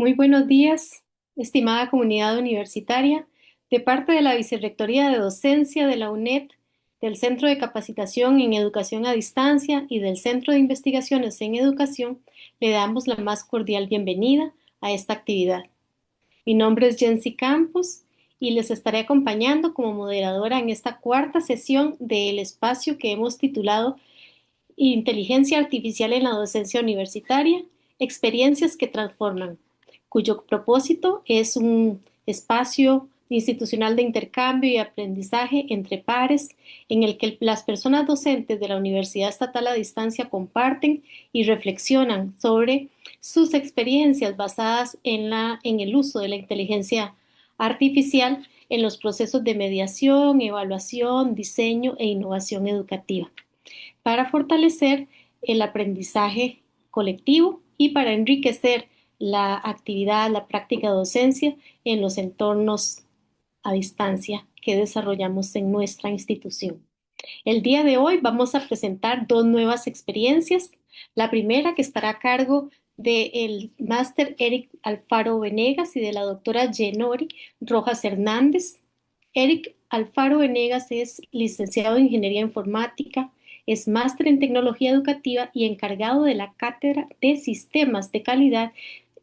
Muy buenos días, estimada comunidad universitaria. De parte de la Vicerrectoría de Docencia de la UNED, del Centro de Capacitación en Educación a Distancia y del Centro de Investigaciones en Educación, le damos la más cordial bienvenida a esta actividad. Mi nombre es Jency Campos y les estaré acompañando como moderadora en esta cuarta sesión del espacio que hemos titulado Inteligencia Artificial en la Docencia Universitaria, experiencias que transforman, cuyo propósito es un espacio institucional de intercambio y aprendizaje entre pares en el que las personas docentes de la Universidad Estatal a Distancia comparten y reflexionan sobre sus experiencias basadas en el uso de la inteligencia artificial en los procesos de mediación, evaluación, diseño e innovación educativa para fortalecer el aprendizaje colectivo y para enriquecer la actividad, la práctica de docencia en los entornos a distancia que desarrollamos en nuestra institución. El día de hoy vamos a presentar dos nuevas experiencias. La primera que estará a cargo del máster Eric Alfaro Venegas y de la doctora Yenori Rojas Hernández. Eric Alfaro Venegas es licenciado en Ingeniería Informática, es máster en Tecnología Educativa y encargado de la Cátedra de Sistemas de Calidad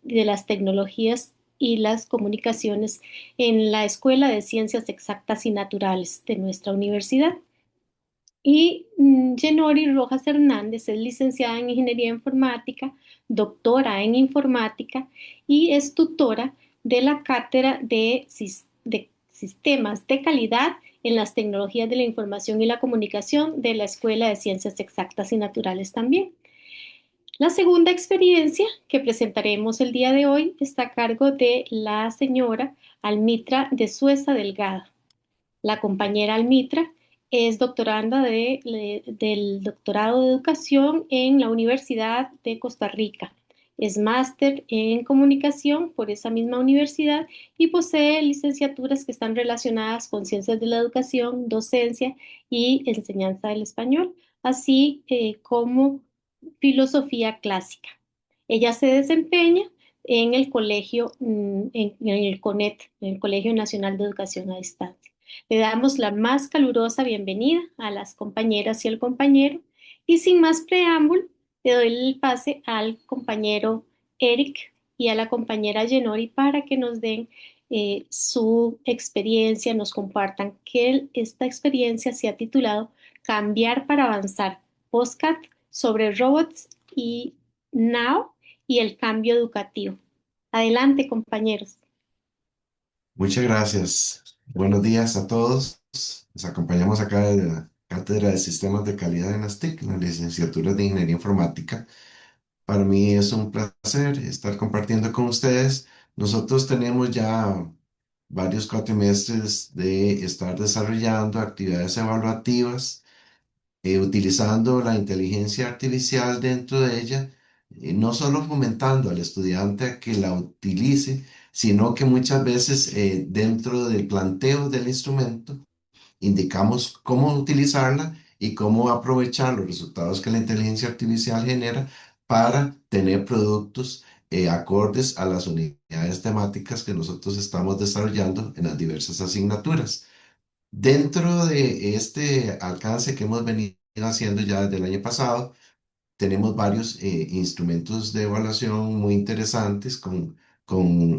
de las Tecnologías y las Comunicaciones en la Escuela de Ciencias Exactas y Naturales de nuestra universidad. Y Yenori Rojas Hernández es licenciada en Ingeniería Informática, doctora en Informática y es tutora de la Cátedra de Sistemas de Calidad en las Tecnologías de la Información y la Comunicación de la Escuela de Ciencias Exactas y Naturales también. La segunda experiencia que presentaremos el día de hoy está a cargo de la señora Almitra de Sueza Delgado. La compañera Almitra es doctoranda del doctorado de educación en la Universidad de Costa Rica. Es máster en comunicación por esa misma universidad y posee licenciaturas que están relacionadas con ciencias de la educación, docencia y enseñanza del español, así como filosofía clásica. Ella se desempeña en el colegio, en el CONET, en el Colegio Nacional de Educación a Distancia. Le damos la más calurosa bienvenida a las compañeras y al compañero y sin más preámbulo, le doy el pase al compañero Eric y a la compañera Yenori para que nos den su experiencia, nos compartan que esta experiencia se ha titulado Cambiar para avanzar, podcast sobre robots y now y el cambio educativo. Adelante, compañeros. Muchas gracias. Buenos días a todos. Les acompañamos acá de la Cátedra de Sistemas de Calidad en las TIC, en la licenciatura de Ingeniería Informática. Para mí es un placer estar compartiendo con ustedes. Nosotros tenemos ya varios cuatrimestres de estar desarrollando actividades evaluativas utilizando la inteligencia artificial dentro de ella, no solo fomentando al estudiante a que la utilice, sino que muchas veces dentro del planteo del instrumento indicamos cómo utilizarla y cómo aprovechar los resultados que la inteligencia artificial genera para tener productos acordes a las unidades temáticas que nosotros estamos desarrollando en las diversas asignaturas. Dentro de este alcance que hemos venido haciendo ya desde el año pasado, tenemos varios instrumentos de evaluación muy interesantes con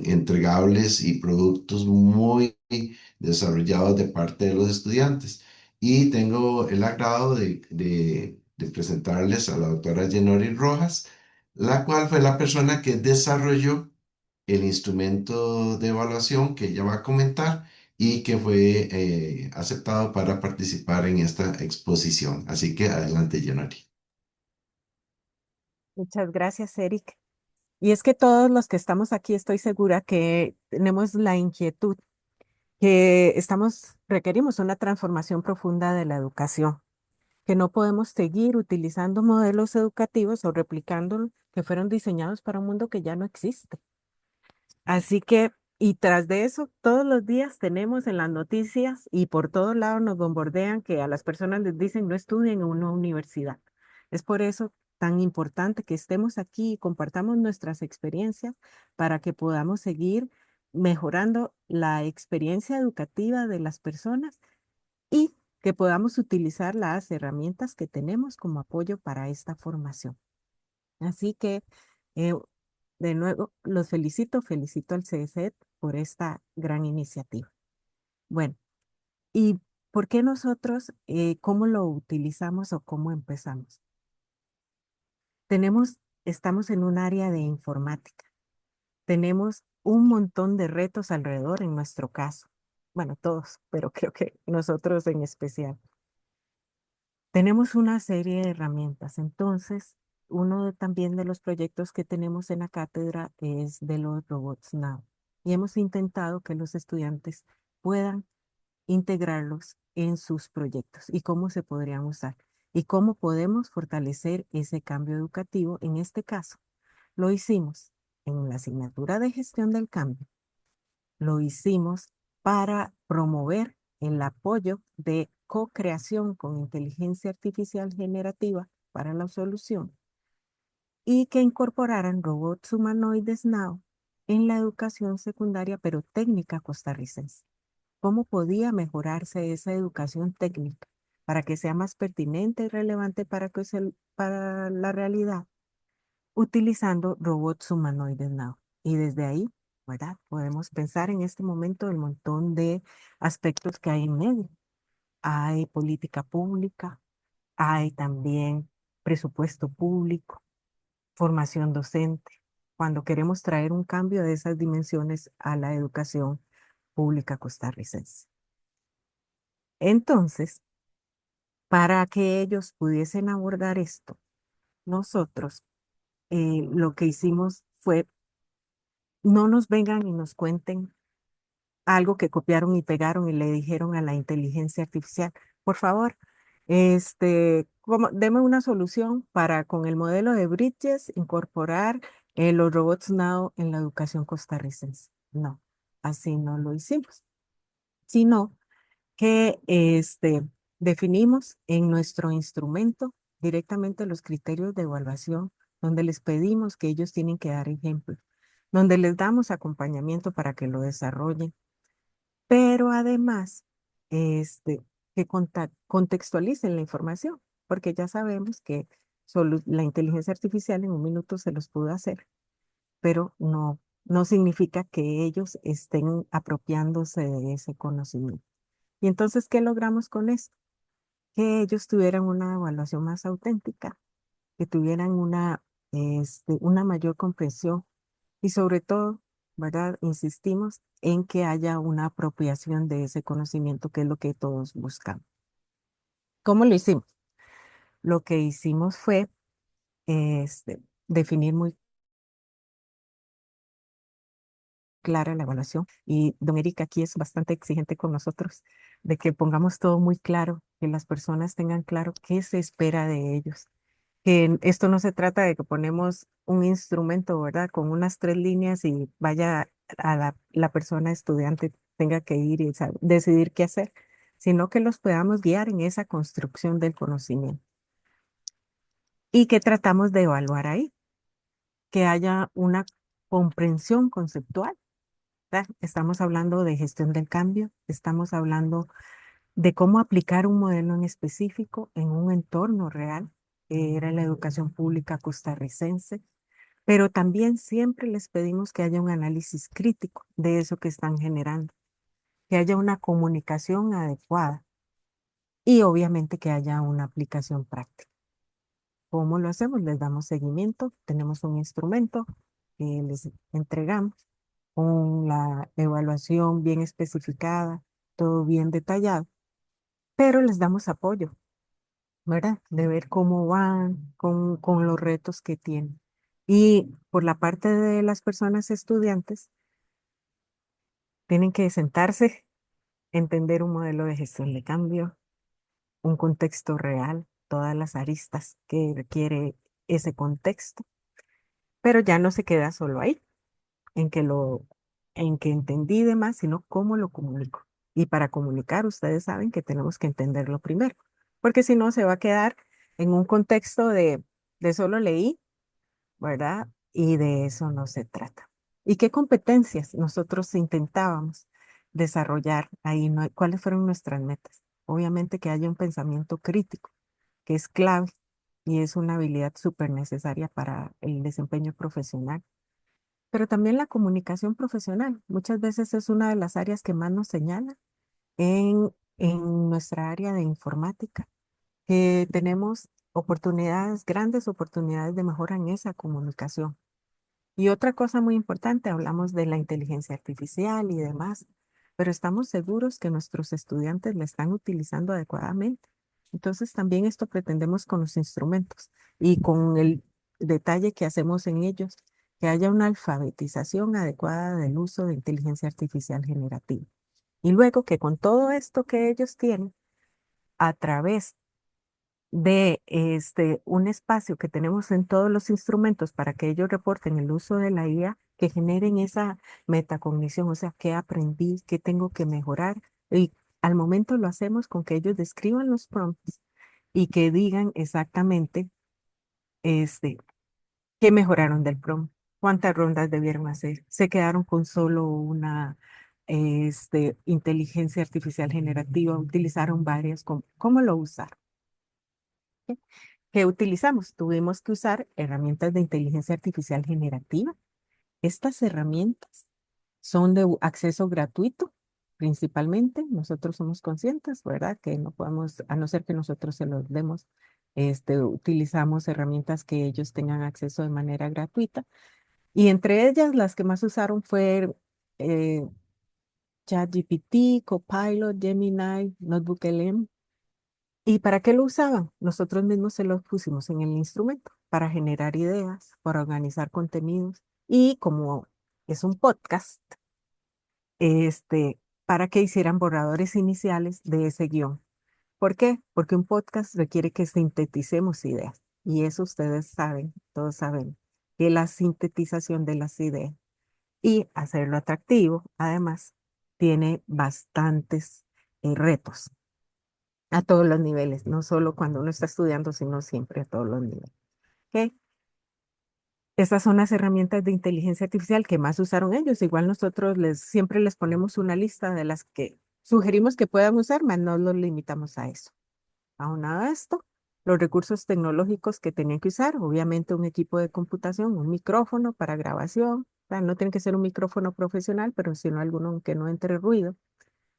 entregables y productos muy desarrollados de parte de los estudiantes. Y tengo el agrado de presentarles a la doctora Yenori Rojas, la cual fue la persona que desarrolló el instrumento de evaluación que ella va a comentar y que fue aceptado para participar en esta exposición. Así que adelante, Yenori. Muchas gracias, Eric. Y es que todos los que estamos aquí estoy segura que tenemos la inquietud que requerimos una transformación profunda de la educación, que no podemos seguir utilizando modelos educativos o replicando que fueron diseñados para un mundo que ya no existe. Así que, y tras de eso, todos los días tenemos en las noticias y por todos lados nos bombardean que a las personas les dicen no estudien en una universidad. Es por eso tan importante que estemos aquí y compartamos nuestras experiencias para que podamos seguir mejorando la experiencia educativa de las personas y que podamos utilizar las herramientas que tenemos como apoyo para esta formación. Así que, eh, de nuevo, los felicito al CESET por esta gran iniciativa. Bueno, ¿y por qué nosotros, cómo lo utilizamos o cómo empezamos? Estamos en un área de informática. Tenemos un montón de retos alrededor en nuestro caso. Bueno, todos, pero creo que nosotros en especial. Tenemos una serie de herramientas. Entonces, también de los proyectos que tenemos en la cátedra es de los Robots Now. Y hemos intentado que los estudiantes puedan integrarlos en sus proyectos y cómo se podrían usar y cómo podemos fortalecer ese cambio educativo. En este caso, lo hicimos en la asignatura de gestión del cambio. Lo hicimos para promover el apoyo de co-creación con inteligencia artificial generativa para la solución y que incorporaran robots humanoides now en la educación secundaria, pero técnica costarricense. ¿Cómo podía mejorarse esa educación técnica para que sea más pertinente y relevante para la realidad? Utilizando robots humanoides now. Y desde ahí, ¿verdad? Podemos pensar en este momento el montón de aspectos que hay en medio. Hay política pública, hay también presupuesto público, formación docente, cuando queremos traer un cambio de esas dimensiones a la educación pública costarricense. Entonces, para que ellos pudiesen abordar esto, nosotros lo que hicimos fue no nos vengan y nos cuenten algo que copiaron y pegaron y le dijeron a la inteligencia artificial, por favor, deme una solución para con el modelo de Bridges incorporar los robots now en la educación costarricense. No, así no lo hicimos, sino que definimos en nuestro instrumento directamente los criterios de evaluación, donde les pedimos que ellos tienen que dar ejemplos, donde les damos acompañamiento para que lo desarrollen, pero además que contextualicen la información, porque ya sabemos que solo la inteligencia artificial en un minuto se los pudo hacer, pero no significa que ellos estén apropiándose de ese conocimiento. Y entonces, ¿qué logramos con esto? Que ellos tuvieran una evaluación más auténtica, que tuvieran una mayor comprensión y sobre todo, ¿verdad? Insistimos en que haya una apropiación de ese conocimiento, que es lo que todos buscamos. ¿Cómo lo hicimos? Lo que hicimos fue definir muy clara la evaluación y don Eric aquí es bastante exigente con nosotros de que pongamos todo muy claro, que las personas tengan claro qué se espera de ellos. Que esto no se trata de que ponemos un instrumento, ¿verdad? Con unas 3 líneas y vaya a la persona estudiante tenga que ir y decidir qué hacer, sino que los podamos guiar en esa construcción del conocimiento. Y que tratamos de evaluar ahí, que haya una comprensión conceptual, ¿verdad? Estamos hablando de gestión del cambio, estamos hablando de cómo aplicar un modelo en específico en un entorno real, que era la educación pública costarricense, pero también siempre les pedimos que haya un análisis crítico de eso que están generando, que haya una comunicación adecuada y obviamente que haya una aplicación práctica. ¿Cómo lo hacemos? Les damos seguimiento, tenemos un instrumento que les entregamos con la evaluación bien especificada, todo bien detallado, pero les damos apoyo, ¿verdad? De ver cómo van con los retos que tienen. Y por la parte de las personas estudiantes, tienen que sentarse, entender un modelo de gestión de cambio, un contexto real, todas las aristas que requiere ese contexto, pero ya no se queda solo ahí, en que en que entendí de más, sino cómo lo comunico. Y para comunicar, ustedes saben que tenemos que entenderlo primero, porque si no se va a quedar en un contexto de de solo leí, ¿verdad? Y de eso no se trata. ¿Y qué competencias nosotros intentábamos desarrollar ahí? ¿Cuáles fueron nuestras metas? Obviamente que haya un pensamiento crítico, que es clave y es una habilidad súper necesaria para el desempeño profesional. Pero también la comunicación profesional. Muchas veces es una de las áreas que más nos señala en nuestra área de informática, que tenemos oportunidades, grandes oportunidades de mejora en esa comunicación. Y otra cosa muy importante, hablamos de la inteligencia artificial y demás, pero estamos seguros que nuestros estudiantes la están utilizando adecuadamente. Entonces también esto pretendemos con los instrumentos y con el detalle que hacemos en ellos, que haya una alfabetización adecuada del uso de inteligencia artificial generativa. Y luego que con todo esto que ellos tienen, a través de un espacio que tenemos en todos los instrumentos para que ellos reporten el uso de la IA, que generen esa metacognición, o sea, qué aprendí, qué tengo que mejorar. Y al momento lo hacemos con que ellos describan los prompts y que digan exactamente este, qué mejoraron del prompt, cuántas rondas debieron hacer, se quedaron con solo una inteligencia artificial generativa, utilizaron varias, ¿cómo lo usaron? ¿Qué utilizamos? Tuvimos que usar herramientas de inteligencia artificial generativa. Estas herramientas son de acceso gratuito, principalmente. Nosotros somos conscientes, ¿verdad? Que no podemos, a no ser que nosotros se los demos, utilizamos herramientas que ellos tengan acceso de manera gratuita. Y entre ellas, las que más usaron fue eh, ChatGPT, Copilot, Gemini, NotebookLM. ¿Y para qué lo usaban? Nosotros mismos se lo pusimos en el instrumento para generar ideas, para organizar contenidos y como es un podcast, para que hicieran borradores iniciales de ese guión. ¿Por qué? Porque un podcast requiere que sinteticemos ideas y eso ustedes saben, todos saben, que la sintetización de las ideas y hacerlo atractivo, además, tiene bastantes retos a todos los niveles, no solo cuando uno está estudiando, sino siempre a todos los niveles. ¿Ok? Estas son las herramientas de inteligencia artificial que más usaron ellos. Igual nosotros siempre les ponemos una lista de las que sugerimos que puedan usar, mas no los limitamos a eso. Aunado a esto, los recursos tecnológicos que tenían que usar, obviamente un equipo de computación, un micrófono para grabación, o sea, no tiene que ser un micrófono profesional, pero sino alguno que no entre ruido.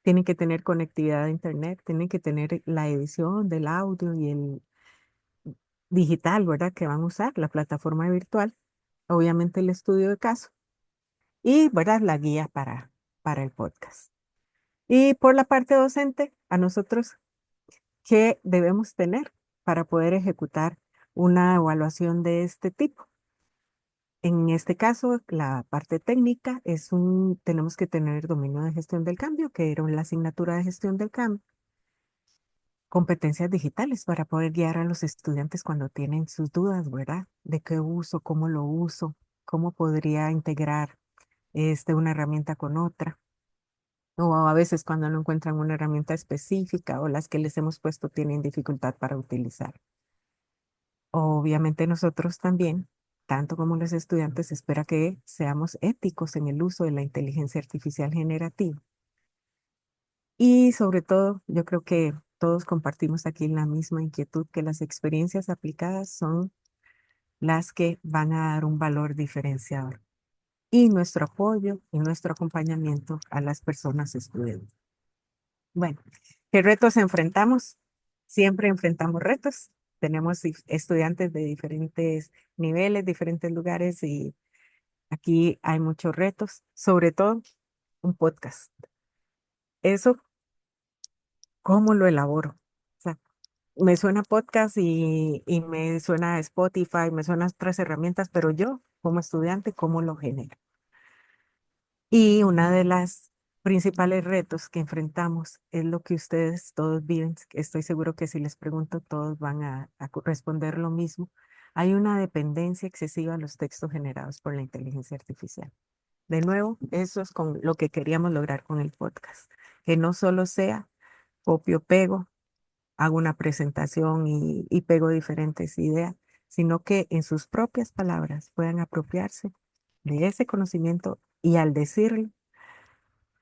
Tienen que tener conectividad a internet, tienen que tener la edición del audio y el digital, ¿verdad? Que van a usar, la plataforma virtual, obviamente el estudio de caso y, ¿verdad? La guía para el podcast. Y por la parte docente, a nosotros, ¿qué debemos tener para poder ejecutar una evaluación de este tipo? En este caso, la parte técnica tenemos que tener dominio de gestión del cambio, que era la asignatura de gestión del cambio, competencias digitales para poder guiar a los estudiantes cuando tienen sus dudas, ¿verdad? De qué uso, cómo lo uso, cómo podría integrar una herramienta con otra. O a veces cuando no encuentran una herramienta específica o las que les hemos puesto tienen dificultad para utilizar. Obviamente nosotros también, tanto como los estudiantes, espera que seamos éticos en el uso de la inteligencia artificial generativa. Y sobre todo, yo creo que todos compartimos aquí la misma inquietud que las experiencias aplicadas son las que van a dar un valor diferenciador y nuestro apoyo y nuestro acompañamiento a las personas estudiantes. Bueno, ¿qué retos enfrentamos? Siempre enfrentamos retos. Tenemos estudiantes de diferentes niveles, diferentes lugares y aquí hay muchos retos, sobre todo un podcast. Eso, ¿cómo lo elaboro? O sea, me suena podcast y me suena Spotify, me suenan otras herramientas, pero yo, como estudiante, ¿cómo lo genero? Y una de las principales retos que enfrentamos es lo que ustedes todos viven. Estoy seguro que si les pregunto, todos van a responder lo mismo. Hay una dependencia excesiva a los textos generados por la inteligencia artificial. De nuevo, eso es con lo que queríamos lograr con el podcast, que no solo sea copio, pego, hago una presentación y pego diferentes ideas, sino que en sus propias palabras puedan apropiarse de ese conocimiento y al decirlo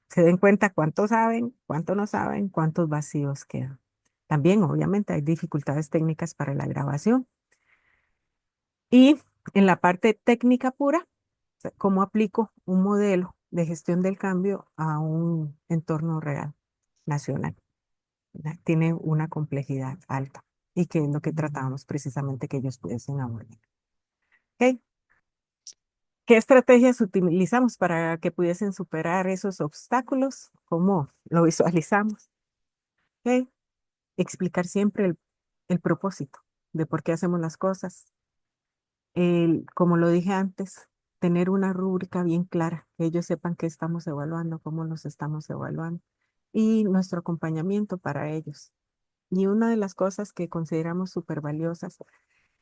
se den cuenta cuánto saben, cuánto no saben, cuántos vacíos quedan. También, obviamente, hay dificultades técnicas para la grabación. Y en la parte técnica pura, o sea, cómo aplico un modelo de gestión del cambio a un entorno real nacional. ¿Verdad? Tiene una complejidad alta y que es lo que tratamos precisamente que ellos pudiesen abordar. ¿Ok? ¿Qué estrategias utilizamos para que pudiesen superar esos obstáculos? ¿Cómo lo visualizamos? ¿Ok? Explicar siempre el propósito de por qué hacemos las cosas. Como lo dije antes, tener una rúbrica bien clara, que ellos sepan qué estamos evaluando, cómo los estamos evaluando y nuestro acompañamiento para ellos. Y una de las cosas que consideramos súper valiosas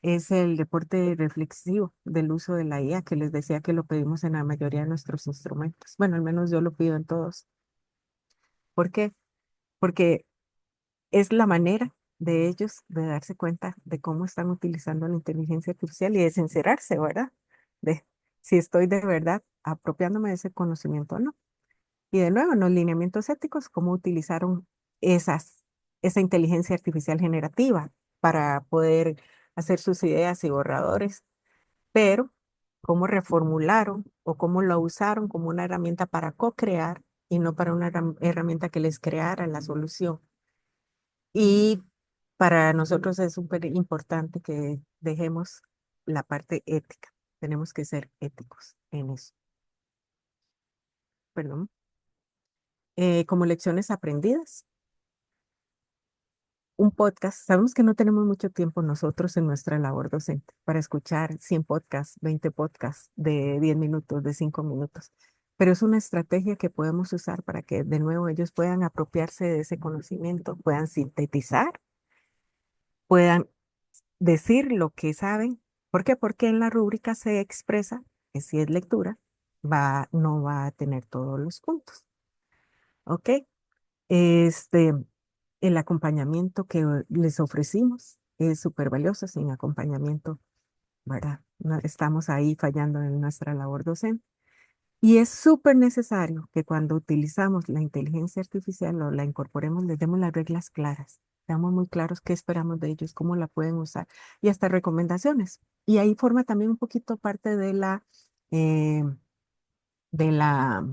es el reporte reflexivo del uso de la IA, que les decía que lo pedimos en la mayoría de nuestros instrumentos. Bueno, al menos yo lo pido en todos. ¿Por qué? Porque es la manera de ellos de darse cuenta de cómo están utilizando la inteligencia artificial y de sincerarse, ¿verdad? De si estoy de verdad apropiándome de ese conocimiento o no. Y de nuevo, en los lineamientos éticos, cómo utilizaron esa inteligencia artificial generativa para poder hacer sus ideas y borradores, pero cómo reformularon o cómo lo usaron como una herramienta para co-crear y no para una herramienta que les creara la solución. Y para nosotros es súper importante que dejemos la parte ética. Tenemos que ser éticos en eso. Perdón. Como lecciones aprendidas. Un podcast. Sabemos que no tenemos mucho tiempo nosotros en nuestra labor docente para escuchar 100 podcasts, 20 podcasts de 10 minutos, de 5 minutos, pero es una estrategia que podemos usar para que de nuevo ellos puedan apropiarse de ese conocimiento, puedan sintetizar, puedan decir lo que saben. ¿Por qué? Porque en la rúbrica se expresa que si es lectura, no va a tener todos los puntos. ¿Ok? Este, el acompañamiento que les ofrecimos es súper valioso. Sin acompañamiento, ¿verdad? No estamos ahí fallando en nuestra labor docente. Y es súper necesario que cuando utilizamos la inteligencia artificial o la incorporemos, les demos las reglas claras. Seamos muy claros qué esperamos de ellos, cómo la pueden usar y hasta recomendaciones. Y ahí forma también un poquito parte eh, de la,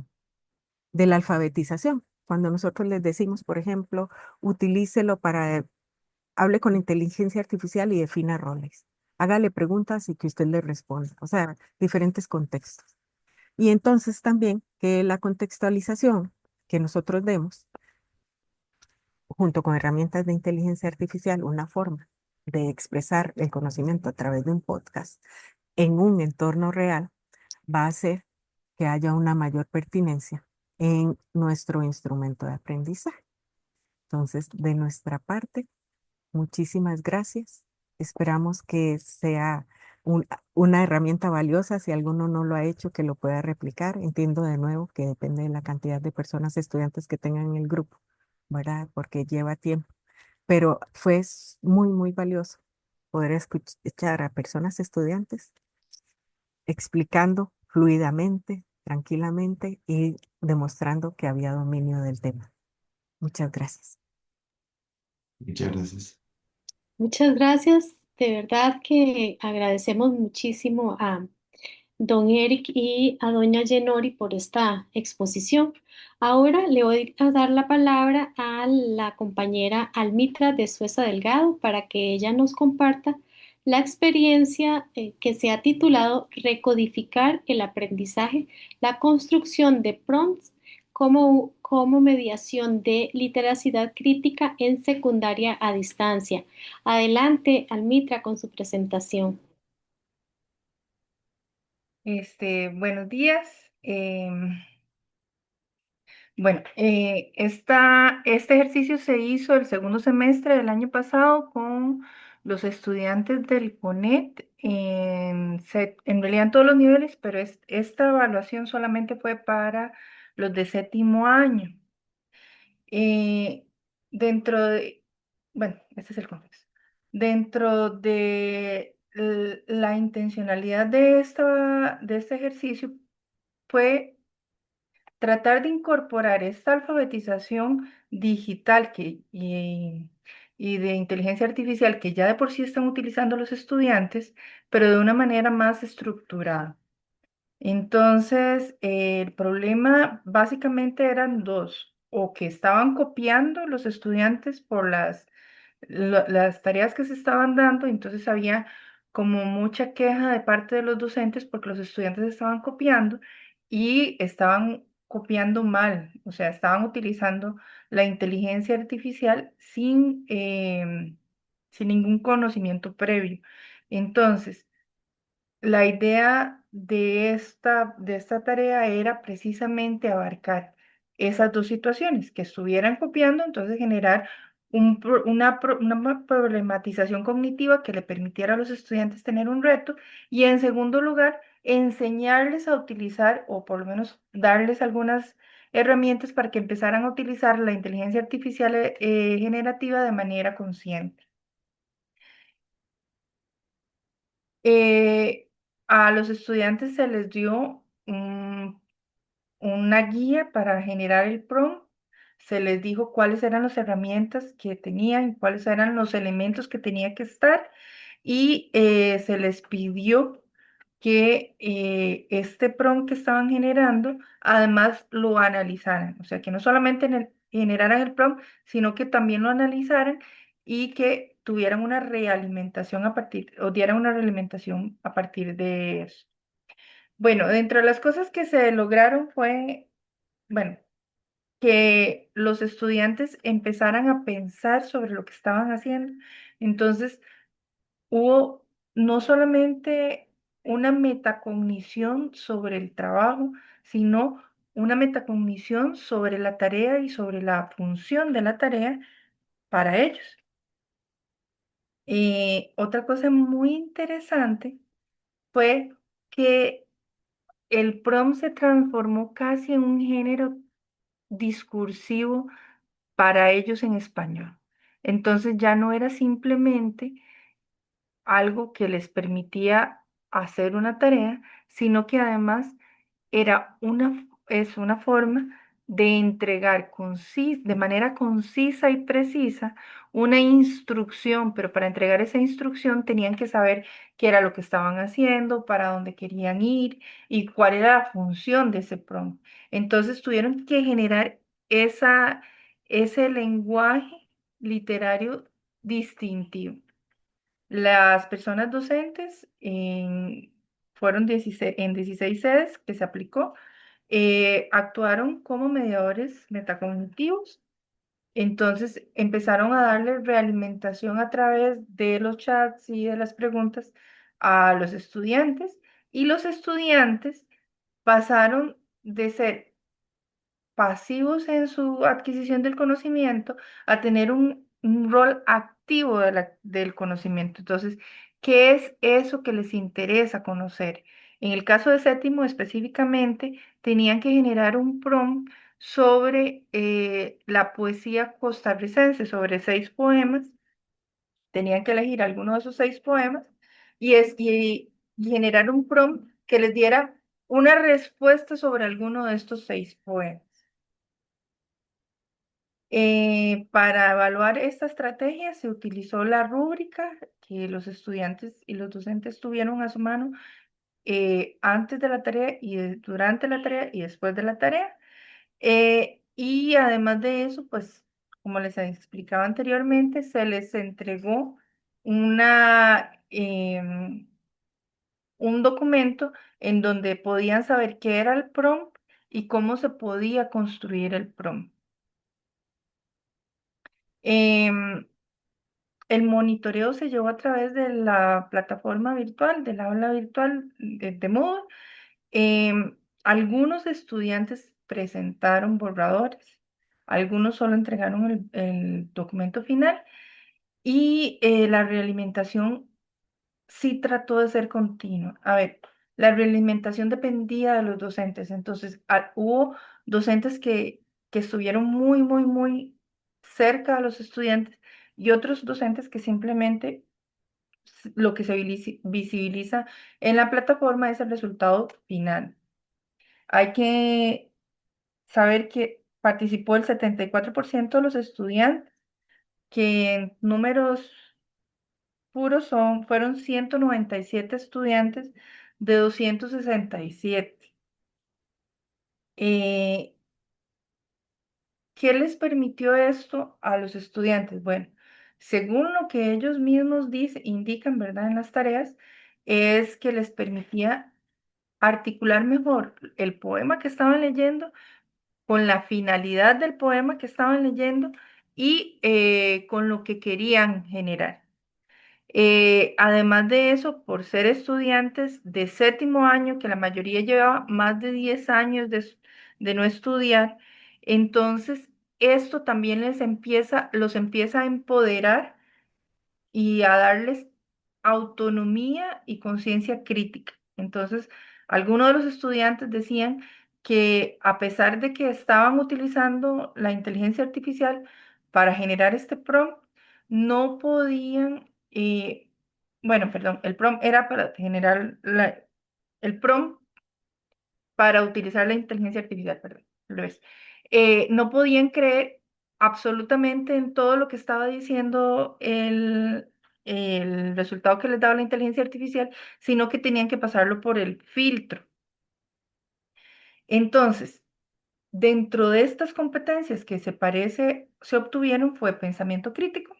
de la alfabetización. Cuando nosotros les decimos, por ejemplo, utilícelo para, hable con inteligencia artificial y defina roles. Hágale preguntas y que usted le responda. O sea, diferentes contextos. Y entonces también que la contextualización que nosotros demos, junto con herramientas de inteligencia artificial, una forma de expresar el conocimiento a través de un podcast en un entorno real, va a hacer que haya una mayor pertinencia en nuestro instrumento de aprendizaje. Entonces, de nuestra parte, muchísimas gracias. Esperamos que sea una herramienta valiosa. Si alguno no lo ha hecho, que lo pueda replicar. Entiendo de nuevo que depende de la cantidad de personas, estudiantes que tengan en el grupo, ¿verdad? Porque lleva tiempo. Pero fue muy, muy valioso poder escuchar a personas estudiantes explicando fluidamente, tranquilamente y demostrando que había dominio del tema. Muchas gracias. Muchas gracias. Muchas gracias. De verdad que agradecemos muchísimo a don Eric y a doña Yenori por esta exposición. Ahora le voy a dar la palabra a la compañera Almitra de Sueza Delgado para que ella nos comparta la experiencia que se ha titulado Recodificar el aprendizaje, la construcción de prompts como mediación de literacidad crítica en secundaria a distancia. Adelante, Almitra, con su presentación. Buenos días. Este ejercicio se hizo el segundo semestre del año pasado con los estudiantes del CONET, en realidad en todos los niveles, pero esta evaluación solamente fue para los de séptimo año. Eh, dentro de, bueno, este es el contexto. Dentro de la intencionalidad de este ejercicio fue tratar de incorporar esta alfabetización digital y de inteligencia artificial que ya de por sí están utilizando los estudiantes, pero de una manera más estructurada. Entonces, el problema básicamente eran dos, o que estaban copiando los estudiantes por las tareas que se estaban dando, entonces había como mucha queja de parte de los docentes porque los estudiantes estaban copiando y estaban copiando mal, o sea, estaban utilizando la inteligencia artificial sin ningún conocimiento previo. Entonces, la idea de esta tarea era precisamente abarcar esas dos situaciones, que estuvieran copiando, entonces generar una problematización cognitiva que le permitiera a los estudiantes tener un reto y en segundo lugar, enseñarles a utilizar o por lo menos darles algunas herramientas para que empezaran a utilizar la inteligencia artificial generativa de manera consciente. Eh, a los estudiantes se les dio una guía para generar el prompt. Se les dijo cuáles eran las herramientas que tenían y cuáles eran los elementos que tenía que estar. Y se les pidió que este prompt que estaban generando, además lo analizaran. O sea, que no solamente generaran el prompt, sino que también lo analizaran y que tuvieran una realimentación a partir, o dieran una realimentación a partir de eso. Bueno, dentro de las cosas que se lograron fue, bueno, que los estudiantes empezaran a pensar sobre lo que estaban haciendo. Entonces, hubo no solamente una metacognición sobre el trabajo, sino una metacognición sobre la tarea y sobre la función de la tarea para ellos. Otra cosa muy interesante fue que el prompt se transformó casi en un género discursivo para ellos en español. Entonces ya no era simplemente algo que les permitía hacer una tarea, sino que además es una forma de entregar de manera concisa y precisa una instrucción, pero para entregar esa instrucción tenían que saber qué era lo que estaban haciendo, para dónde querían ir y cuál era la función de ese prompt. Entonces tuvieron que generar ese lenguaje literario distintivo. Las personas docentes fueron 16 sedes que se aplicó, actuaron como mediadores metacognitivos, entonces empezaron a darle realimentación a través de los chats y de las preguntas a los estudiantes y los estudiantes pasaron de ser pasivos en su adquisición del conocimiento a tener un rol activo del conocimiento. Entonces, ¿qué es eso que les interesa conocer? En el caso de séptimo específicamente, tenían que generar un prompt sobre la poesía costarricense, sobre 6 poemas. Tenían que elegir alguno de esos 6 poemas y generar un prompt que les diera una respuesta sobre alguno de estos 6 poemas. Para evaluar esta estrategia se utilizó la rúbrica que los estudiantes y los docentes tuvieron a su mano antes de la tarea y durante la tarea y después de la tarea. Y además de eso, pues, como les explicaba anteriormente, se les entregó un documento en donde podían saber qué era el prompt y cómo se podía construir el prompt. Em, El monitoreo se llevó a través de la plataforma virtual, del aula virtual de Moodle. Algunos estudiantes presentaron borradores, algunos solo entregaron el documento final y la realimentación sí trató de ser continua. A ver, la realimentación dependía de los docentes, entonces hubo docentes que estuvieron muy, muy, muy cerca a los estudiantes y otros docentes que simplemente lo que se visibiliza en la plataforma es el resultado final. Hay que saber que participó el 74% de los estudiantes, que en números puros fueron 197 estudiantes de 267. Eh, ¿Qué les permitió esto a los estudiantes? Bueno, según lo que ellos mismos indican, ¿verdad? En las tareas, es que les permitía articular mejor el poema que estaban leyendo con la finalidad del poema que estaban leyendo y con lo que querían generar. Además de eso, por ser estudiantes de séptimo año, que la mayoría llevaba más de 10 años de no estudiar, entonces esto también los empieza a empoderar y a darles autonomía y conciencia crítica. Entonces, algunos de los estudiantes decían que a pesar de que estaban utilizando la inteligencia artificial para generar este prompt, no podían, bueno, perdón, el prompt era para generar el prompt para utilizar la inteligencia artificial, perdón, al revés. No podían creer absolutamente en todo lo que estaba diciendo el resultado que les daba la inteligencia artificial, sino que tenían que pasarlo por el filtro. Entonces, dentro de estas competencias que se obtuvieron fue pensamiento crítico.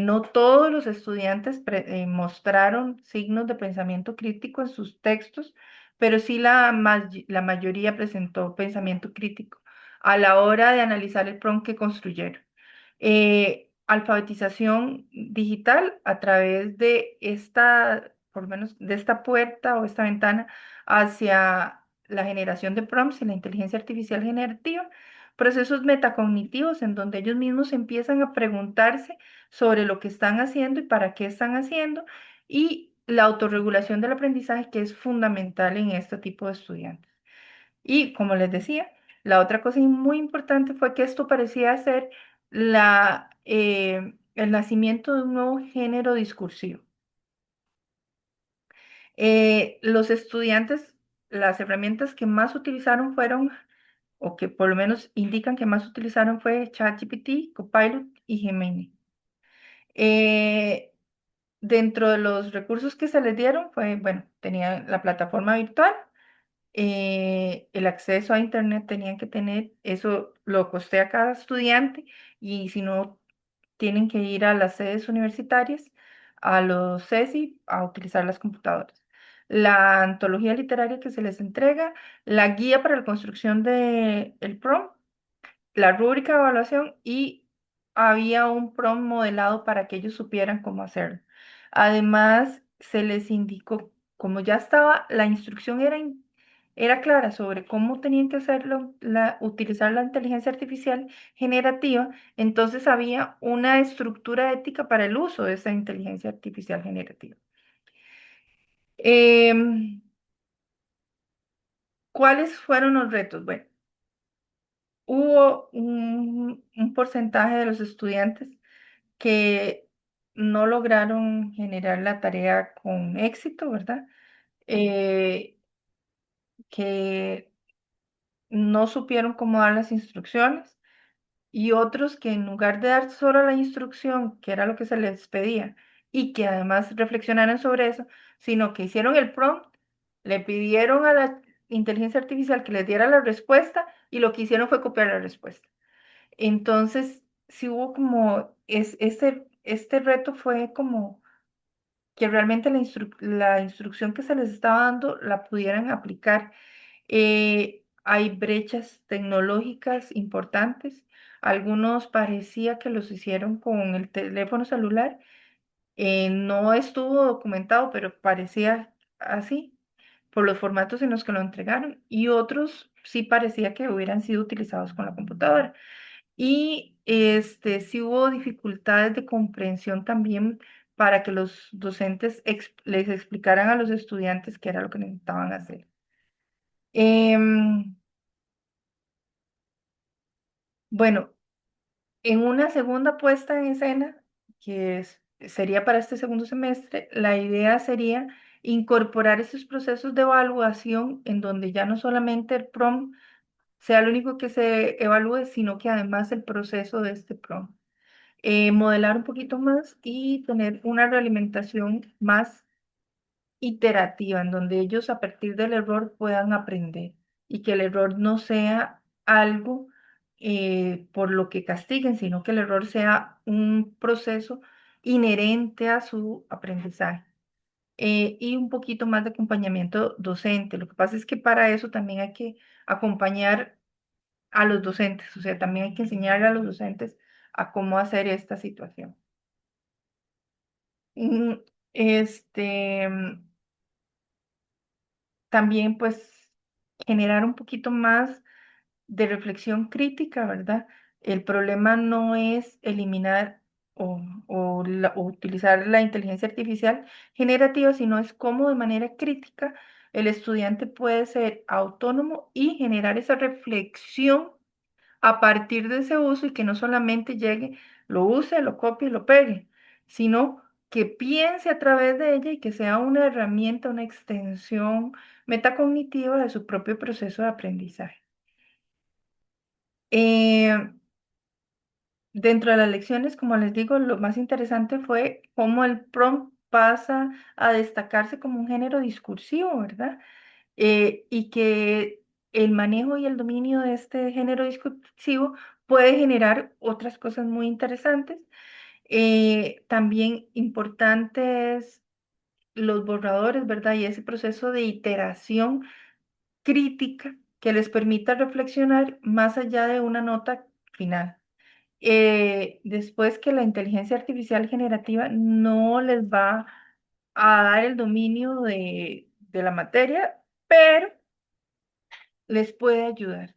No todos los estudiantes mostraron signos de pensamiento crítico en sus textos, pero sí la mayoría presentó pensamiento crítico a la hora de analizar el prompt que construyeron. Alfabetización digital a través de por lo menos de esta puerta o esta ventana hacia la generación de prompts y la inteligencia artificial generativa, procesos metacognitivos en donde ellos mismos empiezan a preguntarse sobre lo que están haciendo y para qué están haciendo, y la autorregulación del aprendizaje, que es fundamental en este tipo de estudiantes. Y como les decía, la otra cosa muy importante fue que esto parecía ser el nacimiento de un nuevo género discursivo. Los estudiantes, las herramientas que más utilizaron fueron, o que por lo menos indican que más utilizaron, fue ChatGPT, Copilot y Gemini. Dentro de los recursos que se les dieron fue, bueno, tenían la plataforma virtual, el acceso a internet tenían que tener, eso lo costea a cada estudiante, y si no, tienen que ir a las sedes universitarias, a los CESI, a utilizar las computadoras. La antología literaria que se les entrega, la guía para la construcción del prompt, la rúbrica de evaluación, y había un prompt modelado para que ellos supieran cómo hacerlo. Además, se les indicó, como ya estaba, la instrucción era clara sobre cómo tenían que hacerlo, utilizar la inteligencia artificial generativa, entonces había una estructura ética para el uso de esa inteligencia artificial generativa. Em, ¿Cuáles fueron los retos? Bueno, hubo un porcentaje de los estudiantes que no lograron generar la tarea con éxito, ¿verdad? Eh, que no supieron cómo dar las instrucciones, y otros que en lugar de dar solo la instrucción, que era lo que se les pedía, y que además reflexionaran sobre eso, sino que hicieron el prompt, le pidieron a la inteligencia artificial que les diera la respuesta, y lo que hicieron fue copiar la respuesta. Entonces, sí hubo como, este reto fue como que realmente la instrucción que se les estaba dando la pudieran aplicar. Hay brechas tecnológicas importantes. Algunos parecía que los hicieron con el teléfono celular. No estuvo documentado, pero parecía así por los formatos en los que lo entregaron. Y otros sí parecía que hubieran sido utilizados con la computadora. Y sí hubo dificultades de comprensión también para que los docentes les explicaran a los estudiantes qué era lo que necesitaban hacer. Em, bueno, en una segunda puesta en escena, que sería para este segundo semestre, la idea sería incorporar esos procesos de evaluación en donde ya no solamente el prompt sea lo único que se evalúe, sino que además el proceso de este prompt. Modelar un poquito más y tener una realimentación más iterativa, en donde ellos a partir del error puedan aprender y que el error no sea algo por lo que castiguen, sino que el error sea un proceso inherente a su aprendizaje. Y un poquito más de acompañamiento docente. Lo que pasa es que para eso también hay que acompañar a los docentes, o sea, también hay que enseñarle a los docentes a cómo hacer esta situación. Mm, Este, también pues generar un poquito más de reflexión crítica, ¿verdad? El problema no es eliminar o utilizar la inteligencia artificial generativa, sino es cómo de manera crítica el estudiante puede ser autónomo y generar esa reflexión a partir de ese uso y que no solamente llegue, lo use, lo copie y lo pegue, sino que piense a través de ella y que sea una herramienta, una extensión metacognitiva de su propio proceso de aprendizaje. Eh, Dentro de las lecciones, como les digo, lo más interesante fue cómo el prompt pasa a destacarse como un género discursivo, ¿verdad? Y que el manejo y el dominio de este género discursivo puede generar otras cosas muy interesantes. También importantes los borradores, ¿verdad? Y ese proceso de iteración crítica que les permita reflexionar más allá de una nota final. Después que la inteligencia artificial generativa no les va a dar el dominio de la materia, pero les puede ayudar.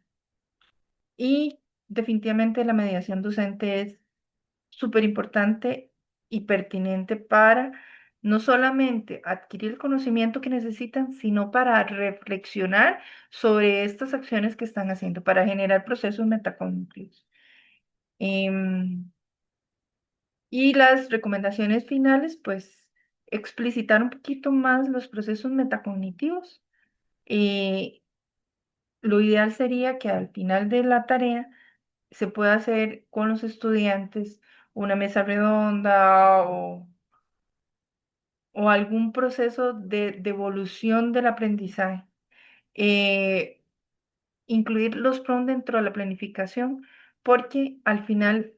Y definitivamente la mediación docente es súper importante y pertinente para no solamente adquirir el conocimiento que necesitan, sino para reflexionar sobre estas acciones que están haciendo, para generar procesos metacognitivos. Em, y las recomendaciones finales, pues explicitar un poquito más los procesos metacognitivos. Eh, lo ideal sería que al final de la tarea se pueda hacer con los estudiantes una mesa redonda o algún proceso de evolución del aprendizaje. Eh, Incluir los prompts dentro de la planificación, porque al final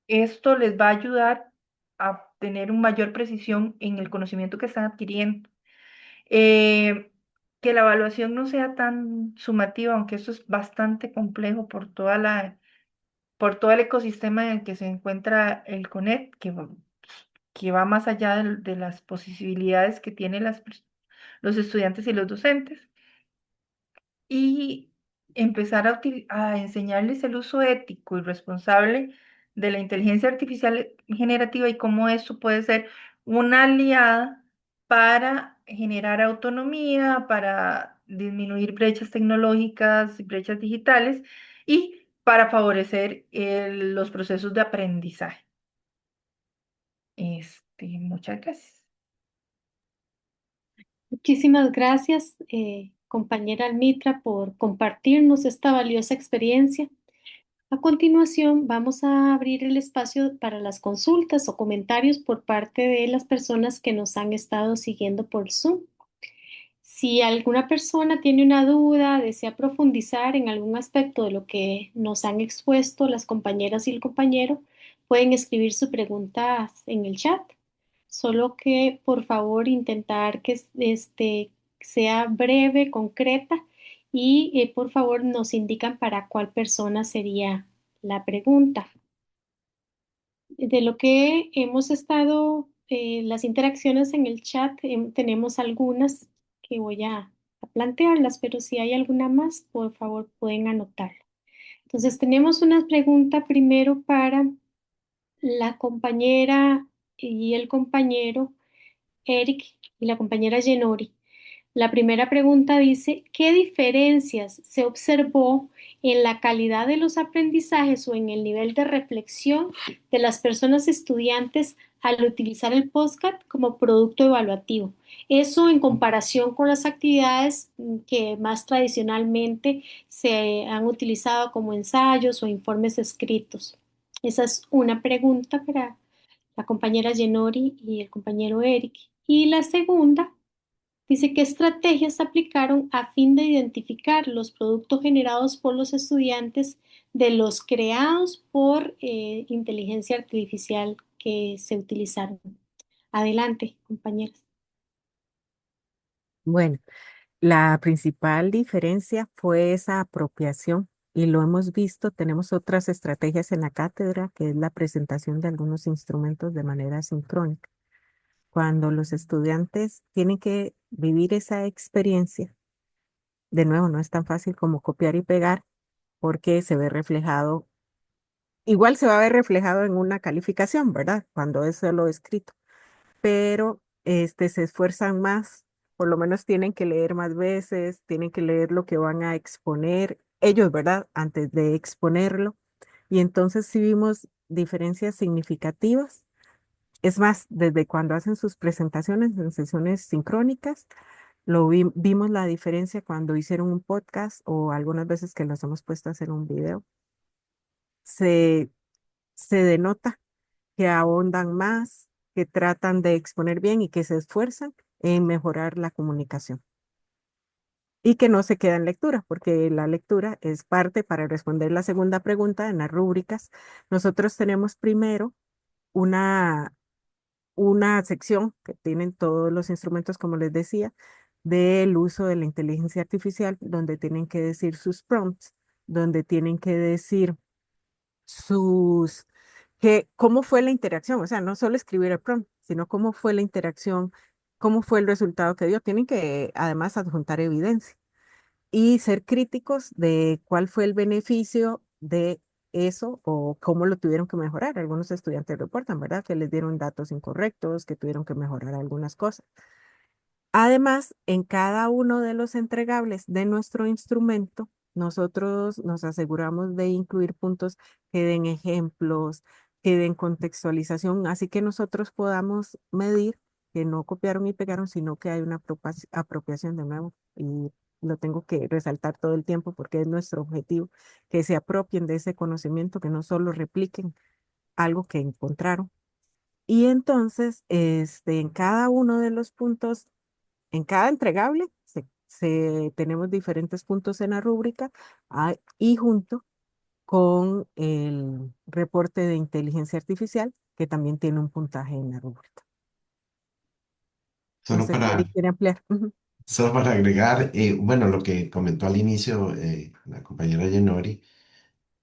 esto les va a ayudar a tener una mayor precisión en el conocimiento que están adquiriendo. Eh, que la evaluación no sea tan sumativa, aunque eso es bastante complejo por todo el ecosistema en el que se encuentra el CONET, que va más allá de las posibilidades que tienen los estudiantes y los docentes, y empezar a enseñarles el uso ético y responsable de la inteligencia artificial generativa y cómo esto puede ser una aliada para generar autonomía, para disminuir brechas tecnológicas y brechas digitales y para favorecer los procesos de aprendizaje. Muchas gracias. Muchísimas gracias, compañera Almitra, por compartirnos esta valiosa experiencia. A continuación, vamos a abrir el espacio para las consultas o comentarios por parte de las personas que nos han estado siguiendo por Zoom. Si alguna persona tiene una duda, desea profundizar en algún aspecto de lo que nos han expuesto las compañeras y el compañero, pueden escribir su pregunta en el chat. Solo que por favor intentar que sea breve, concreta y por favor nos indican para cuál persona sería la pregunta. De lo que hemos estado, las interacciones en el chat, tenemos algunas que voy a plantearlas, pero si hay alguna más, por favor pueden anotarla. Entonces tenemos una pregunta primero para la compañera y el compañero Eric y la compañera Yenori. La primera pregunta dice, ¿qué diferencias se observó en la calidad de los aprendizajes o en el nivel de reflexión de las personas estudiantes al utilizar el podcast como producto evaluativo? Eso en comparación con las actividades que más tradicionalmente se han utilizado como ensayos o informes escritos. Esa es una pregunta para la compañera Yenori y el compañero Eric. Y la segunda dice qué estrategias aplicaron a fin de identificar los productos generados por los estudiantes de los creados por inteligencia artificial que se utilizaron. Adelante, compañeros. Bueno, la principal diferencia fue esa apropiación y lo hemos visto, tenemos otras estrategias en la cátedra, que es la presentación de algunos instrumentos de manera sincrónica. Cuando los estudiantes tienen que vivir esa experiencia, de nuevo, no es tan fácil como copiar y pegar porque se ve reflejado, igual se va a ver reflejado en una calificación, ¿verdad? Cuando es solo escrito, pero se esfuerzan más, por lo menos tienen que leer más veces, tienen que leer lo que van a exponer ellos, ¿verdad? Antes de exponerlo. Y entonces sí vimos diferencias significativas. Es más, desde cuando hacen sus presentaciones en sesiones sincrónicas, vimos la diferencia cuando hicieron un podcast o algunas veces que los hemos puesto a hacer un video. Se, se denota que ahondan más, que tratan de exponer bien y que se esfuerzan en mejorar la comunicación. Y que no se queda en lectura, porque la lectura es parte para responder la segunda pregunta en las rúbricas. Nosotros tenemos primero una, una sección que tienen todos los instrumentos, como les decía, del uso de la inteligencia artificial, donde tienen que decir sus prompts, donde tienen que decir sus, cómo fue la interacción, o sea, no solo escribir el prompt, sino cómo fue la interacción, cómo fue el resultado que dio. Tienen que además adjuntar evidencia y ser críticos de cuál fue el beneficio de eso o cómo lo tuvieron que mejorar. Algunos estudiantes reportan, ¿verdad? Que les dieron datos incorrectos, que tuvieron que mejorar algunas cosas. Además, en cada uno de los entregables de nuestro instrumento, nosotros nos aseguramos de incluir puntos que den ejemplos, que den contextualización, así que nosotros podamos medir que no copiaron y pegaron, sino que hay una apropiación de nuevo. Y lo tengo que resaltar todo el tiempo porque es nuestro objetivo, que se apropien de ese conocimiento, que no solo repliquen algo que encontraron. Y entonces, en cada uno de los puntos en cada entregable tenemos diferentes puntos en la rúbrica y junto con el reporte de inteligencia artificial, que también tiene un puntaje en la rúbrica. No Solo sé si Eric para, quiere ampliar. Ujú. solo para agregar, bueno, lo que comentó al inicio la compañera Yenori.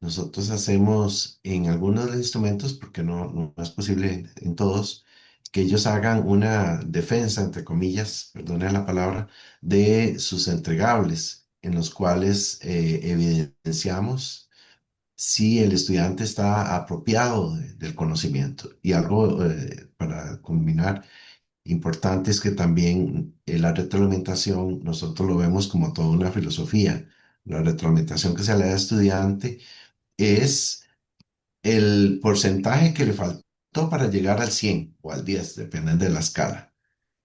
Nosotros hacemos en algunos de los instrumentos, porque no es posible en todos, que ellos hagan una defensa, entre comillas, perdone la palabra, de sus entregables, en los cuales evidenciamos si el estudiante está apropiado del conocimiento. Y algo para combinar importante es que también la retroalimentación, nosotros lo vemos como toda una filosofía. La retroalimentación que se le da al estudiante es el porcentaje que le faltó para llegar al 100 o al 10 dependiendo de la escala.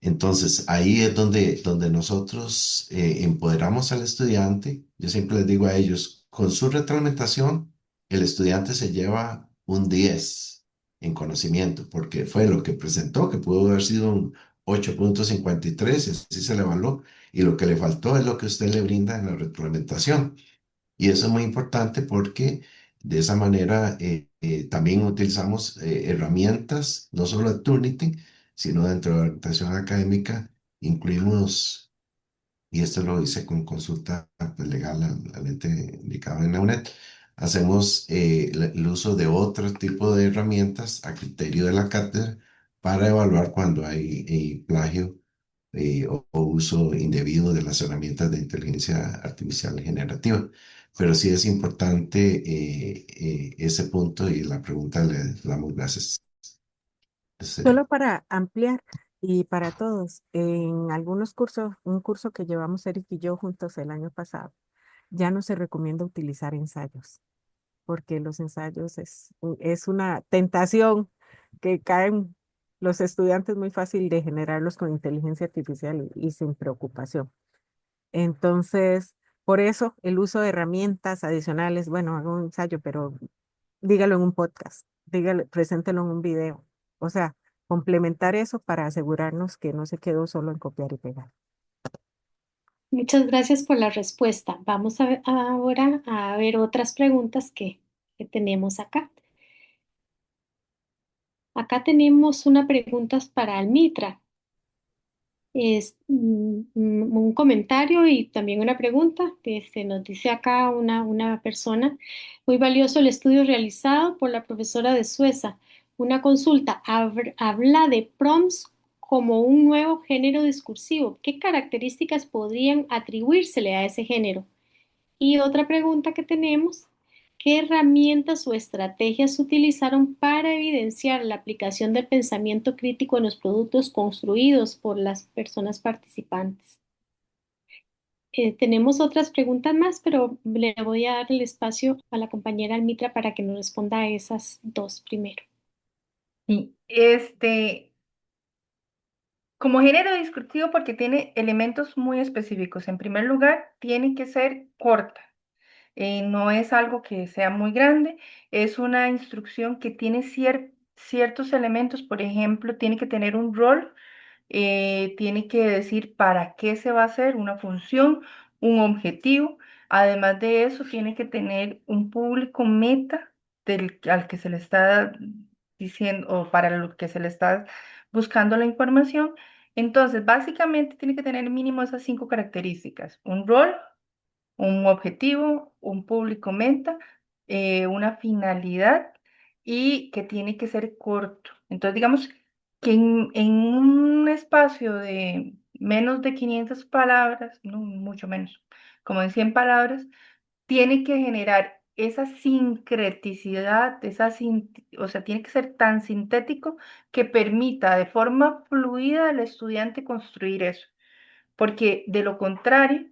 Entonces, ahí es donde nosotros empoderamos al estudiante. Yo siempre les digo a ellos, con su retroalimentación, el estudiante se lleva un 10 en conocimiento, porque fue lo que presentó, que pudo haber sido un 8,53, y así se le evaluó, y lo que le faltó es lo que usted le brinda en la retroalimentación. Y eso es muy importante porque de esa manera también utilizamos herramientas, no solo de Turnitin, sino dentro de la orientación académica, incluimos, y esto lo hice con consulta pues, legal al ente indicado en la UNED, hacemos el uso de otro tipo de herramientas a criterio de la cátedra para evaluar cuando hay plagio o uso indebido de las herramientas de inteligencia artificial generativa. Pero sí es importante ese punto y la pregunta le damos gracias. Solo para ampliar, y para todos. En algunos cursos, un curso que llevamos Eric y yo juntos el año pasado, ya no se recomienda utilizar ensayos, porque los ensayos es una tentación que caen los estudiantes muy fácil de generarlos con inteligencia artificial y sin preocupación. Entonces, por eso el uso de herramientas adicionales, bueno, hago un ensayo, pero dígalo en un podcast, dígalo, preséntelo en un video. O sea, complementar eso para asegurarnos que no se quedó solo en copiar y pegar. Muchas gracias por la respuesta. Vamos ahora a ver otras preguntas que tenemos acá. Acá tenemos una pregunta para Almitra. Es un comentario y también una pregunta que se nos dice acá una persona. Muy valioso el estudio realizado por la profesora de Sueza. Una consulta. Habla de prompts como un nuevo género discursivo. ¿Qué características podrían atribuírsele a ese género? Y otra pregunta que tenemos, ¿qué herramientas o estrategias utilizaron para evidenciar la aplicación del pensamiento crítico en los productos construidos por las personas participantes? Tenemos otras preguntas más, pero le voy a dar el espacio a la compañera Almitra para que nos responda a esas dos primero. Y como género discursivo, porque tiene elementos muy específicos. En primer lugar, tiene que ser corta. No es algo que sea muy grande, es una instrucción que tiene ciertos elementos. Por ejemplo, tiene que tener un rol, tiene que decir para qué se va a hacer, una función, un objetivo. Además de eso, tiene que tener un público meta al que se le está diciendo o para lo que se le está buscando la información. Entonces, básicamente tiene que tener mínimo esas 5 características: un rol, un objetivo, un público meta, una finalidad, y que tiene que ser corto. Entonces, digamos que en un espacio de menos de 500 palabras, no mucho menos, como en 100 palabras, tiene que generar esa sincreticidad, o sea, tiene que ser tan sintético que permita de forma fluida al estudiante construir eso, porque de lo contrario,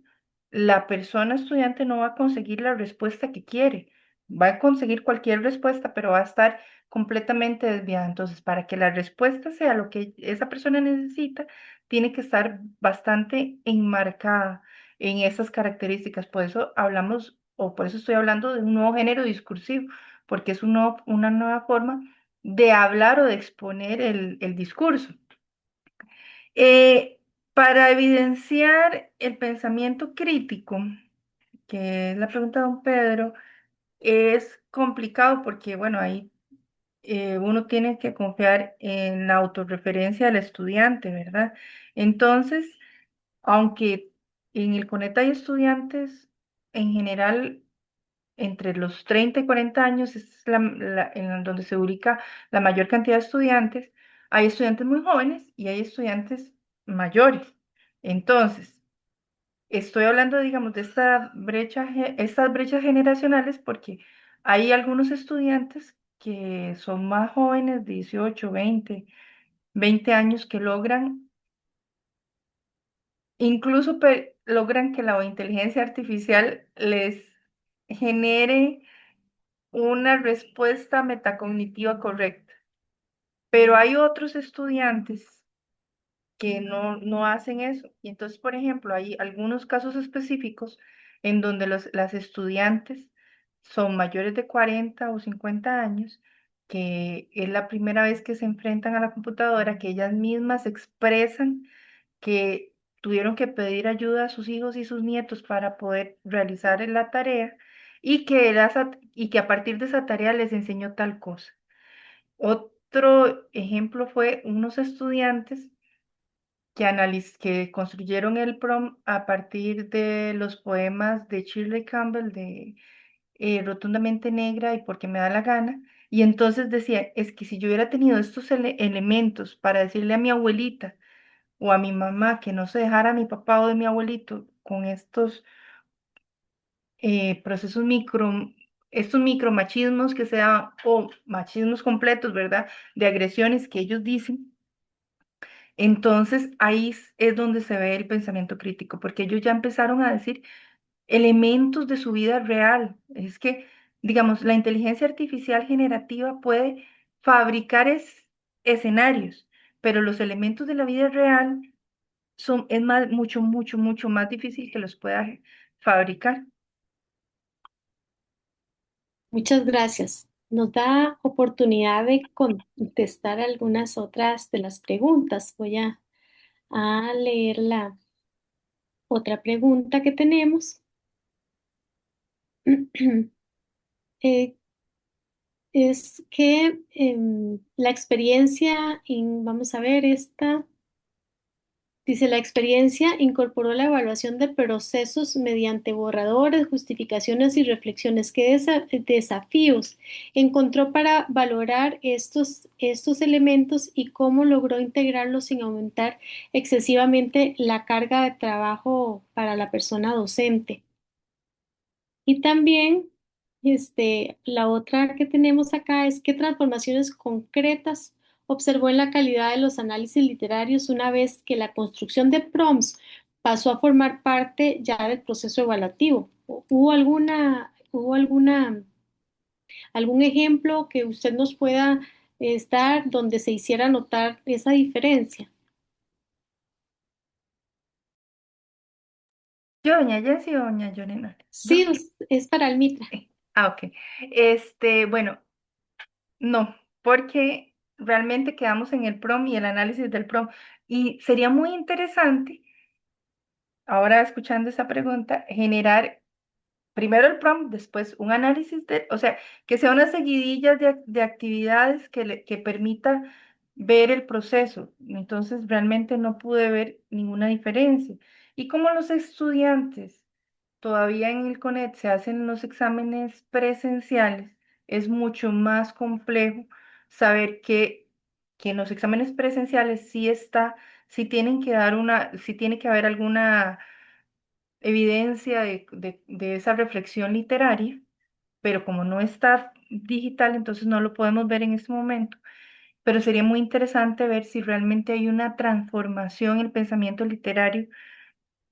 la persona estudiante no va a conseguir la respuesta que quiere. Va a conseguir cualquier respuesta, pero va a estar completamente desviada. Entonces, para que la respuesta sea lo que esa persona necesita, tiene que estar bastante enmarcada en esas características. Por eso hablamos, o por eso estoy hablando de un nuevo género discursivo, porque es una nueva forma de hablar o de exponer el discurso. Eh, para evidenciar el pensamiento crítico, que es la pregunta de don Pedro, es complicado porque, bueno, ahí uno tiene que confiar en la autorreferencia del estudiante, ¿verdad? Entonces, aunque en el CONET hay estudiantes en general entre los 30 y 40 años, es en donde se ubica la mayor cantidad de estudiantes. Hay estudiantes muy jóvenes y hay estudiantes mayores. Entonces, estoy hablando, digamos, de estas brechas generacionales, porque hay algunos estudiantes que son más jóvenes, 18, 20 años, que logran, incluso logran que la inteligencia artificial les genere una respuesta metacognitiva correcta. Pero hay otros estudiantes que no hacen eso. Y entonces, por ejemplo, hay algunos casos específicos en donde las estudiantes son mayores de 40 o 50 años, que es la primera vez que se enfrentan a la computadora, que ellas mismas expresan que tuvieron que pedir ayuda a sus hijos y sus nietos para poder realizar la tarea, y que a partir de esa tarea les enseñó tal cosa. Otro ejemplo fue unos estudiantes que construyeron el prom a partir de los poemas de Shirley Campbell, de Rotundamente Negra y Porque me da la gana. Y entonces decía, es que si yo hubiera tenido estos elementos para decirle a mi abuelita o a mi mamá que no se dejara a mi papá o de mi abuelito con procesos estos micromachismos que sean, o machismos completos, ¿verdad? De agresiones que ellos dicen, Entonces ahí es donde se ve el pensamiento crítico, porque ellos ya empezaron a decir elementos de su vida real. Es que, digamos, la inteligencia artificial generativa puede fabricar escenarios, pero los elementos de la vida real es más, mucho, mucho, mucho más difícil que los pueda fabricar. Muchas gracias. Nos da oportunidad de contestar algunas otras de las preguntas. Voy a leer la otra pregunta que tenemos. Eh, es que la experiencia, vamos a ver esta. Dice, la experiencia incorporó la evaluación de procesos mediante borradores, justificaciones y reflexiones. ¿Qué desafíos encontró para valorar estos elementos y cómo logró integrarlos sin aumentar excesivamente la carga de trabajo para la persona docente? Y también, la otra que tenemos acá es qué transformaciones concretas observó en la calidad de los análisis literarios una vez que la construcción de prompts pasó a formar parte ya del proceso evaluativo. ¿Hubo algún ejemplo que usted nos pueda dar donde se hiciera notar esa diferencia? Yo, doña Jessie o doña Yorena. Sí, Yo. es para el Mitra. Ok. Bueno, no, porque realmente quedamos en el PROM y el análisis del PROM. Y sería muy interesante, ahora escuchando esa pregunta, generar primero el prompt, después un análisis o sea, que sea una seguidilla de actividades que permita ver el proceso. Entonces, realmente no pude ver ninguna diferencia. Y como los estudiantes todavía en el CONET se hacen los exámenes presenciales, es mucho más complejo saber que en los exámenes presenciales sí tienen que sí tiene que haber alguna evidencia de esa reflexión literaria, pero como no está digital, entonces no lo podemos ver en este momento. Pero sería muy interesante ver si realmente hay una transformación en el pensamiento literario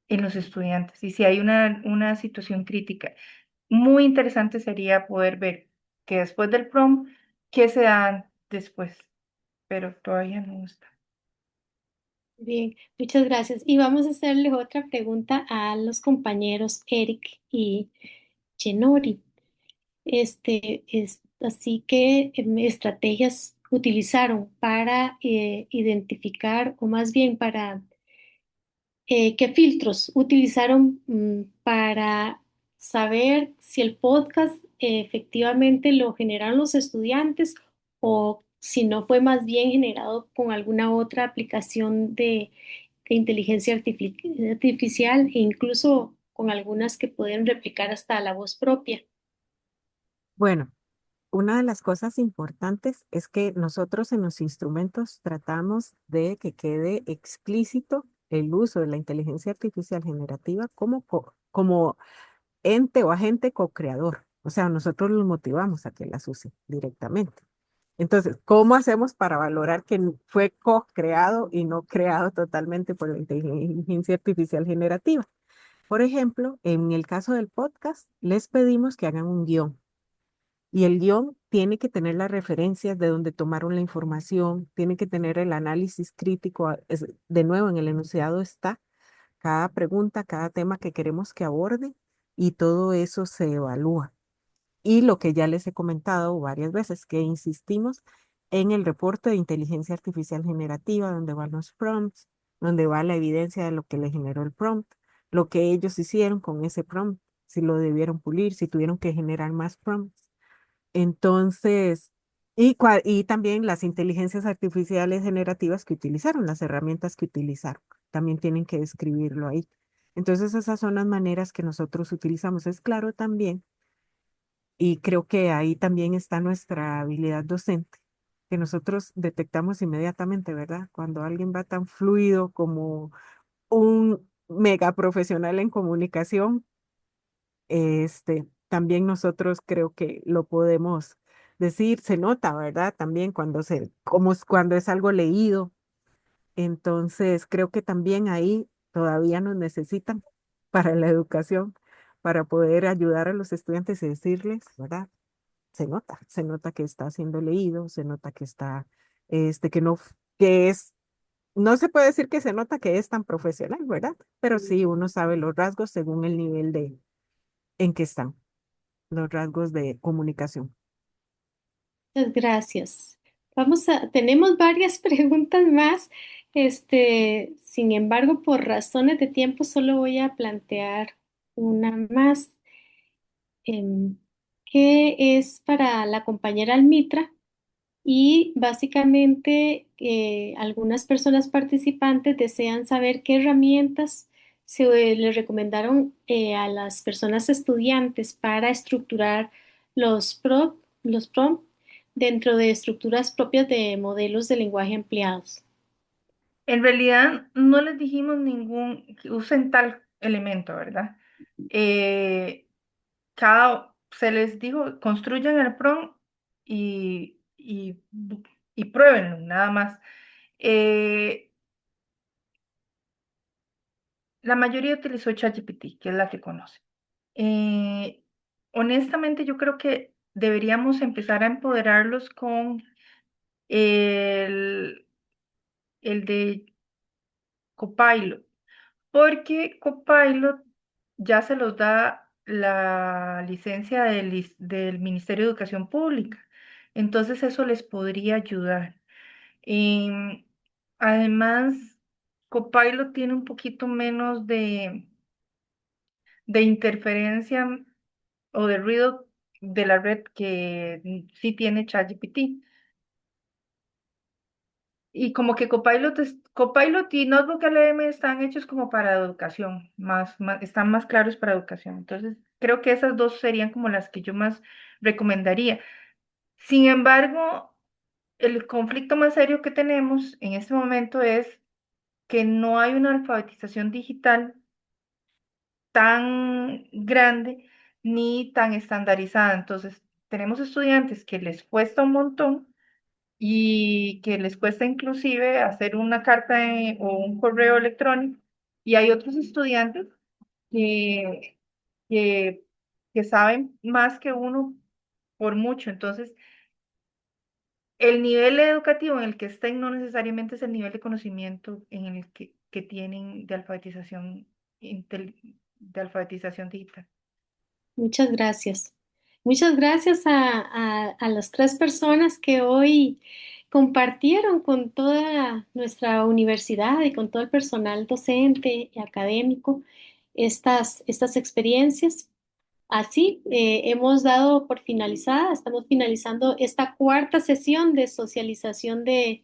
en los estudiantes y si hay una situación crítica. Muy interesante sería poder ver que después del prom, qué se da después, pero todavía no está. Bien, muchas gracias. Y vamos a hacerle otra pregunta a los compañeros Eric y Chenori. Así que, estrategias utilizaron para identificar, o más bien para, qué filtros utilizaron para saber si el podcast efectivamente lo generaron los estudiantes o si no fue más bien generado con alguna otra aplicación de inteligencia artificial e incluso con algunas que pueden replicar hasta la voz propia. Bueno, una de las cosas importantes es que nosotros en los instrumentos tratamos de que quede explícito el uso de la inteligencia artificial generativa como ente o agente co-creador. O sea, nosotros los motivamos a que las use directamente. Entonces, ¿cómo hacemos para valorar que fue co-creado y no creado totalmente por la inteligencia artificial generativa? Por ejemplo, en el caso del podcast, les pedimos que hagan un guión. Y el guión tiene que tener las referencias de donde tomaron la información, tiene que tener el análisis crítico. De nuevo, en el enunciado está cada pregunta, cada tema que queremos que aborde y todo eso se evalúa. Y lo que ya les he comentado varias veces, que insistimos en el reporte de inteligencia artificial generativa, donde van los prompts, donde va la evidencia de lo que le generó el prompt, lo que ellos hicieron con ese prompt, si lo debieron pulir, si tuvieron que generar más prompts. Entonces, y también las inteligencias artificiales generativas que utilizaron, las herramientas que utilizaron, también tienen que describirlo ahí. Entonces, esas son las maneras que nosotros utilizamos. Es claro también, y creo que ahí también está nuestra habilidad docente, que nosotros detectamos inmediatamente, ¿verdad? Cuando alguien va tan fluido como un mega profesional en comunicación, también nosotros creo que lo podemos decir, se nota, ¿verdad? También cuando cuando es algo leído, Entonces, creo que también ahí todavía nos necesitan para la educación, para poder ayudar a los estudiantes y decirles, ¿verdad? Se nota que está siendo leído, se nota que está, que no, que es, no se puede decir que se nota que es tan profesional, ¿verdad? Pero sí uno sabe los rasgos según el nivel en que están, los rasgos de comunicación. Muchas gracias. Tenemos varias preguntas más. Sin embargo, por razones de tiempo, solo voy a plantear una más, em, que es para la compañera Almitra. Y básicamente algunas personas participantes desean saber qué herramientas le recomendaron a las personas estudiantes para estructurar los prompts dentro de estructuras propias de modelos de lenguaje empleados. En realidad no les dijimos que usen tal elemento, ¿verdad? Eh, se les dijo, construyan el prompt y pruébenlo, nada más. Eh, la mayoría utilizó ChatGPT, que es la que conoce. Eh, honestamente, yo creo que deberíamos empezar a empoderarlos con el, el de Copilot, porque Copilot ya se los da la licencia del Ministerio de Educación Pública. Entonces eso les podría ayudar. Em, además, Copilot tiene un poquito menos de interferencia o de ruido de la red que sí tiene ChatGPT. Y como que Copilot y Notebook LM están hechos como para educación, están más claros para educación. Entonces, creo que esas dos serían como las que yo más recomendaría. Sin embargo, el conflicto más serio que tenemos en este momento es que no hay una alfabetización digital tan grande ni tan estandarizada. Entonces, tenemos estudiantes que les cuesta un montón y que les cuesta inclusive hacer una carta o un correo electrónico. Y hay otros estudiantes que, que, que saben más que uno por mucho. Entonces, el nivel educativo en el que estén no necesariamente es el nivel de conocimiento en el que tienen de de alfabetización digital. Muchas gracias. Muchas gracias a las tres personas que hoy compartieron con toda nuestra universidad y con todo el personal docente y académico estas experiencias. Así, hemos dado por finalizada, estamos finalizando esta cuarta sesión de socialización de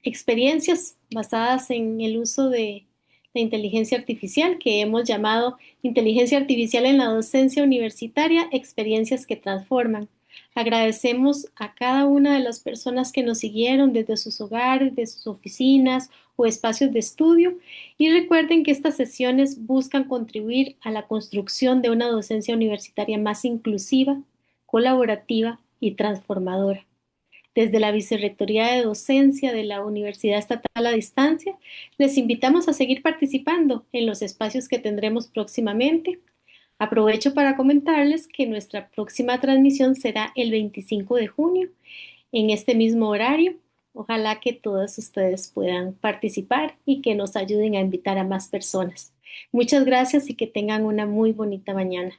experiencias basadas en el uso de la inteligencia artificial, que hemos llamado Inteligencia Artificial en la Docencia Universitaria, Experiencias que Transforman. Agradecemos a cada una de las personas que nos siguieron desde sus hogares, de sus oficinas o espacios de estudio, y recuerden que estas sesiones buscan contribuir a la construcción de una docencia universitaria más inclusiva, colaborativa y transformadora. Desde la Vicerrectoría de Docencia de la Universidad Estatal a Distancia, les invitamos a seguir participando en los espacios que tendremos próximamente. Aprovecho para comentarles que nuestra próxima transmisión será el 25 de junio en este mismo horario. Ojalá que todos ustedes puedan participar y que nos ayuden a invitar a más personas. Muchas gracias y que tengan una muy bonita mañana.